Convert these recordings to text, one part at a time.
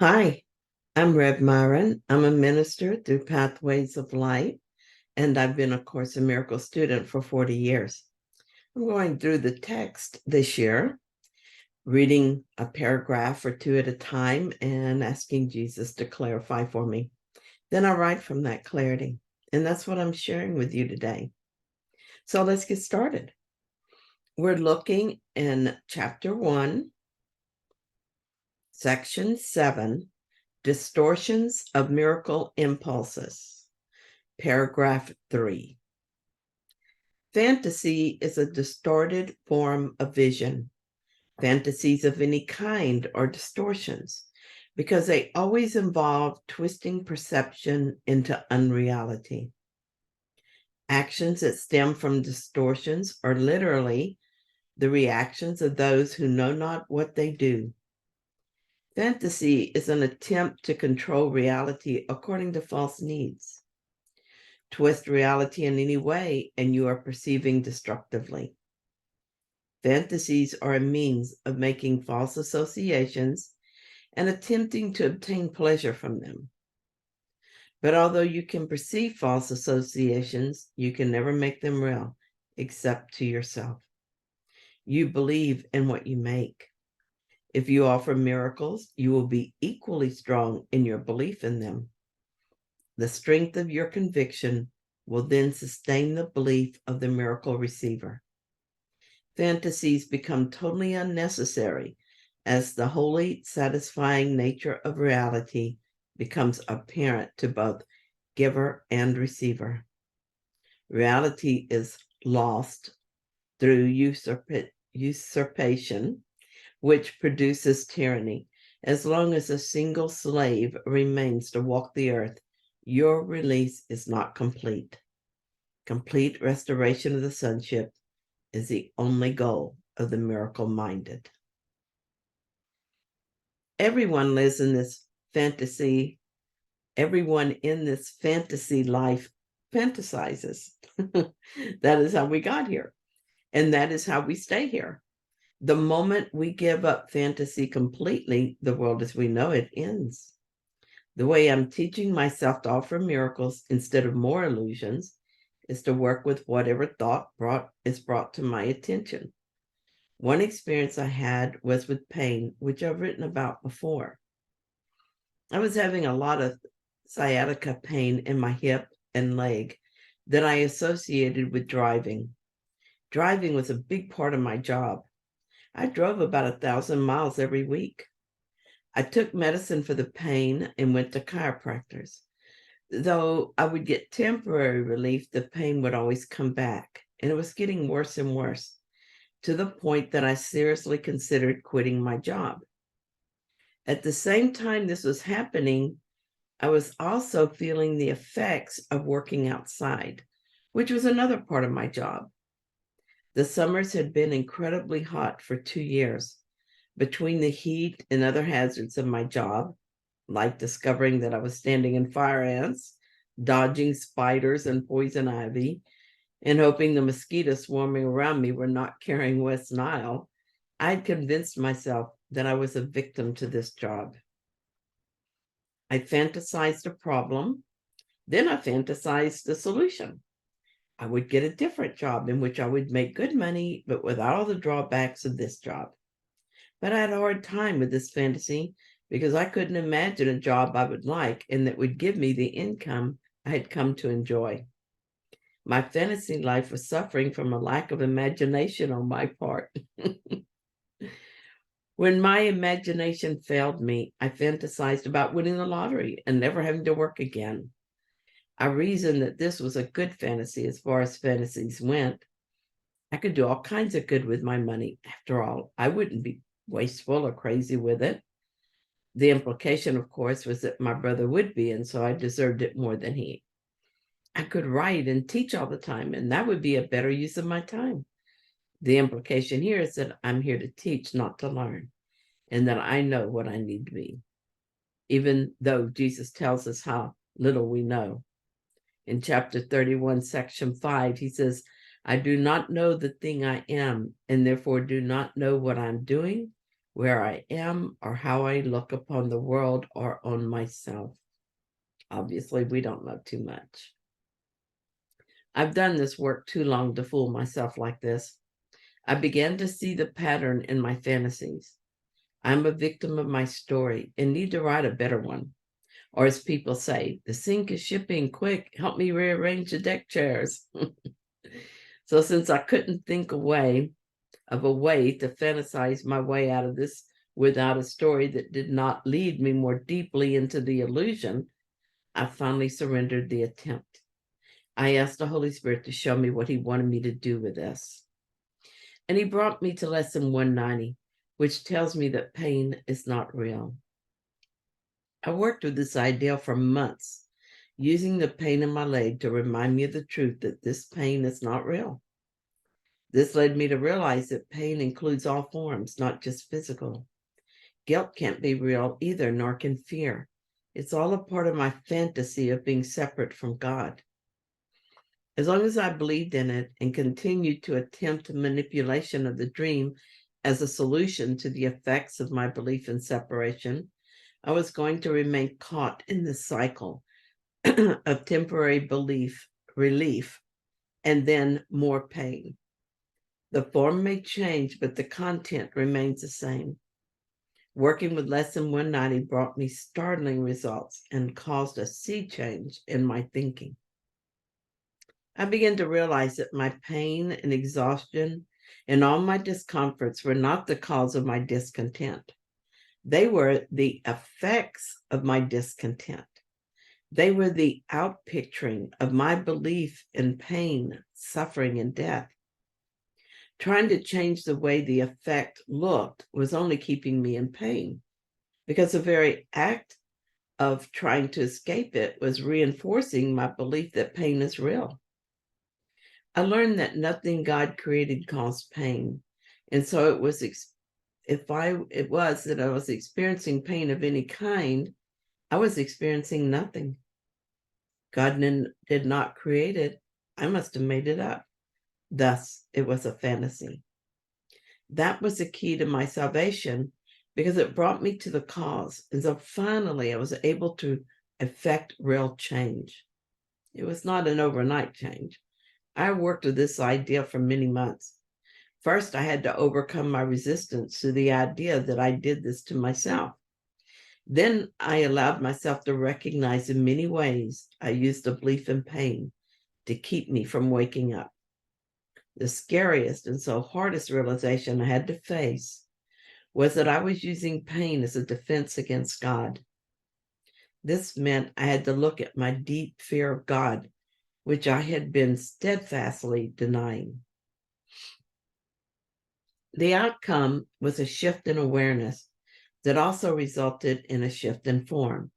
Hi, I'm Rev Myron. I'm a minister through Pathways of Light, and I've been a Course in Miracles student for 40 years. I'm going through the text this year, reading a paragraph or two at a time and asking Jesus to clarify for me. Then I write from that clarity, and that's what I'm sharing with you today. So let's get started. We're looking in Chapter 1, Section 7, Distortions of Miracle Impulses. Paragraph 3. Fantasy is a distorted form of vision. Fantasies of any kind are distortions because they always involve twisting perception into unreality. Actions that stem from distortions are literally the reactions of those who know not what they do. Fantasy is an attempt to control reality according to false needs. Twist reality in any way, and you are perceiving destructively. Fantasies are a means of making false associations and attempting to obtain pleasure from them. But although you can perceive false associations, you can never make them real, except to yourself. You believe in what you make. If you offer miracles, you will be equally strong in your belief in them. The strength of your conviction will then sustain the belief of the miracle receiver. Fantasies become totally unnecessary as the wholly satisfying nature of reality becomes apparent to both giver and receiver. Reality is lost through usurpation, which produces tyranny. As long as a single slave remains to walk the earth, your release is not complete. Complete restoration of the sonship is the only goal of the miracle-minded. Everyone lives in this fantasy. Everyone in this fantasy life fantasizes. That is how we got here. And that is how we stay here. The moment we give up fantasy completely, the world as we know it ends. The way I'm teaching myself to offer miracles instead of more illusions is to work with whatever thought is brought to my attention. One experience I had was with pain, which I've written about before. I was having a lot of sciatica pain in my hip and leg that I associated with driving. Driving was a big part of my job. I drove about 1,000 miles every week. I took medicine for the pain and went to chiropractors. Though I would get temporary relief, the pain would always come back, and it was getting worse and worse, to the point that I seriously considered quitting my job. At the same time this was happening, I was also feeling the effects of working outside, which was another part of my job. The summers had been incredibly hot for 2 years. Between the heat and other hazards of my job, like discovering that I was standing in fire ants, dodging spiders and poison ivy, and hoping the mosquitoes swarming around me were not carrying West Nile, I had convinced myself that I was a victim to this job. I fantasized a problem, then I fantasized the solution. I would get a different job in which I would make good money, but without all the drawbacks of this job. But I had a hard time with this fantasy because I couldn't imagine a job I would like and that would give me the income I had come to enjoy. My fantasy life was suffering from a lack of imagination on my part. When my imagination failed me, I fantasized about winning the lottery and never having to work again. I reasoned that this was a good fantasy as far as fantasies went. I could do all kinds of good with my money. After all, I wouldn't be wasteful or crazy with it. The implication, of course, was that my brother would be, and so I deserved it more than he. I could write and teach all the time, and that would be a better use of my time. The implication here is that I'm here to teach, not to learn, and that I know what I need to be, even though Jesus tells us how little we know. In chapter 31, section 5, he says, I do not know the thing I am, and therefore do not know what I'm doing. where I am or how I look upon the world or on myself. Obviously, we don't know too much. I've done this work too long to fool myself like this. I began to see the pattern in my fantasies. I'm a victim of my story and need to write a better one. Or as people say, the sink is shipping, quick, help me rearrange the deck chairs. So since I couldn't think of a way to fantasize my way out of this without a story that did not lead me more deeply into the illusion, I finally surrendered the attempt. I asked the Holy Spirit to show me what he wanted me to do with this. And he brought me to lesson 190, which tells me that pain is not real. I worked with this idea for months, using the pain in my leg to remind me of the truth that this pain is not real. This led me to realize that pain includes all forms, not just physical. Guilt can't be real either, nor can fear. It's all a part of my fantasy of being separate from God. As long as I believed in it and continued to attempt manipulation of the dream as a solution to the effects of my belief in separation, I was going to remain caught in this cycle of temporary relief, and then more pain. The form may change, but the content remains the same. Working with Lesson 190 brought me startling results and caused a sea change in my thinking. I began to realize that my pain and exhaustion and all my discomforts were not the cause of my discontent. They were the effects of my discontent. They were the outpicturing of my belief in pain, suffering, and death. Trying to change the way the effect looked was only keeping me in pain, because the very act of trying to escape it was reinforcing my belief that pain is real. I learned that nothing God created caused pain. And so it was that I was experiencing pain of any kind, I was experiencing nothing. God did not create it. I must have made it up. Thus, it was a fantasy. That was the key to my salvation, because it brought me to the cause. And so finally, I was able to effect real change. It was not an overnight change. I worked with this idea for many months. First, I had to overcome my resistance to the idea that I did this to myself. Then I allowed myself to recognize in many ways I used a belief in pain to keep me from waking up. The scariest and so hardest realization I had to face was that I was using pain as a defense against God. This meant I had to look at my deep fear of God, which I had been steadfastly denying. The outcome was a shift in awareness that also resulted in a shift in form.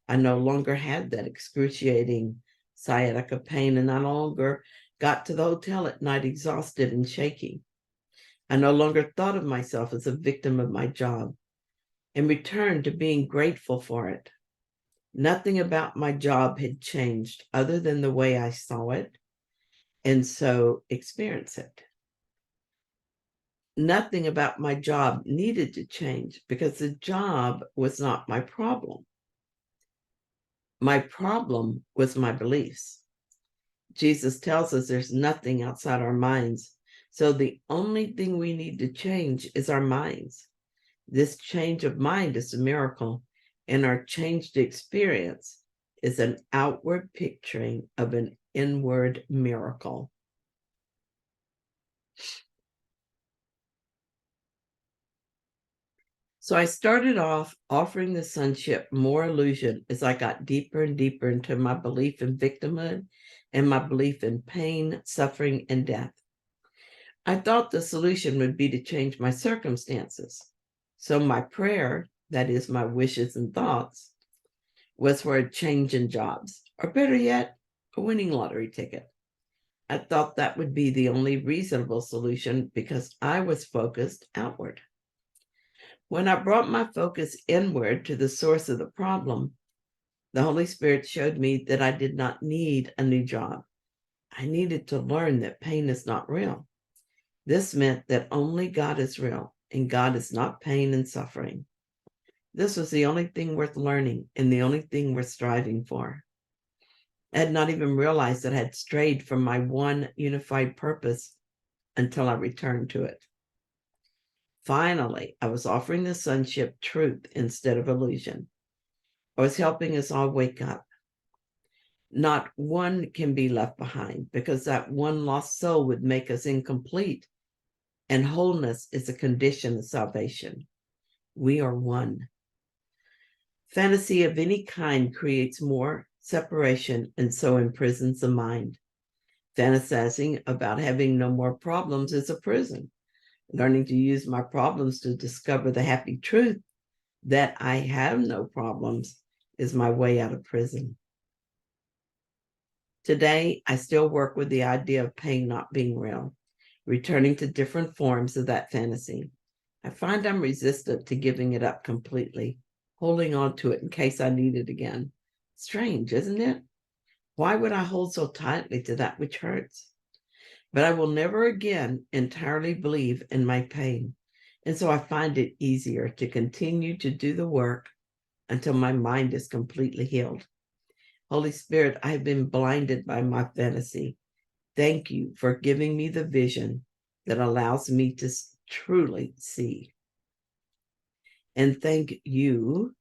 I no longer had that excruciating sciatica pain, and I no longer got to the hotel at night exhausted and shaky. I no longer thought of myself as a victim of my job and returned to being grateful for it. Nothing about my job had changed other than the way I saw it and so experience it. Nothing about my job needed to change because the job was not my problem. My problem was my beliefs. Jesus tells us there's nothing outside our minds. So the only thing we need to change is our minds. This change of mind is a miracle, and our changed experience is an outward picturing of an inward miracle. So I started off offering the sonship more illusion as I got deeper and deeper into my belief in victimhood and my belief in pain, suffering, and death. I thought the solution would be to change my circumstances. So my prayer, that is my wishes and thoughts, was for a change in jobs, or better yet, a winning lottery ticket. I thought that would be the only reasonable solution because I was focused outward. When I brought my focus inward to the source of the problem, the Holy Spirit showed me that I did not need a new job. I needed to learn that pain is not real. This meant that only God is real, and God is not pain and suffering. This was the only thing worth learning and the only thing worth striving for. I had not even realized that I had strayed from my one unified purpose until I returned to it. Finally, I was offering the sonship truth instead of illusion. I was helping us all wake up. Not one can be left behind, because that one lost soul would make us incomplete, and wholeness is a condition of salvation. We are one. Fantasy of any kind creates more separation and so imprisons the mind. Fantasizing about having no more problems is a prison. Learning to use my problems to discover the happy truth that I have no problems is my way out of prison. Today, I still work with the idea of pain not being real, returning to different forms of that fantasy. I find I'm resistant to giving it up completely, holding on to it in case I need it again. Strange, isn't it? Why would I hold so tightly to that which hurts? But I will never again entirely believe in my pain. And so I find it easier to continue to do the work until my mind is completely healed. Holy Spirit, I have been blinded by my fantasy. Thank you for giving me the vision that allows me to truly see. And thank you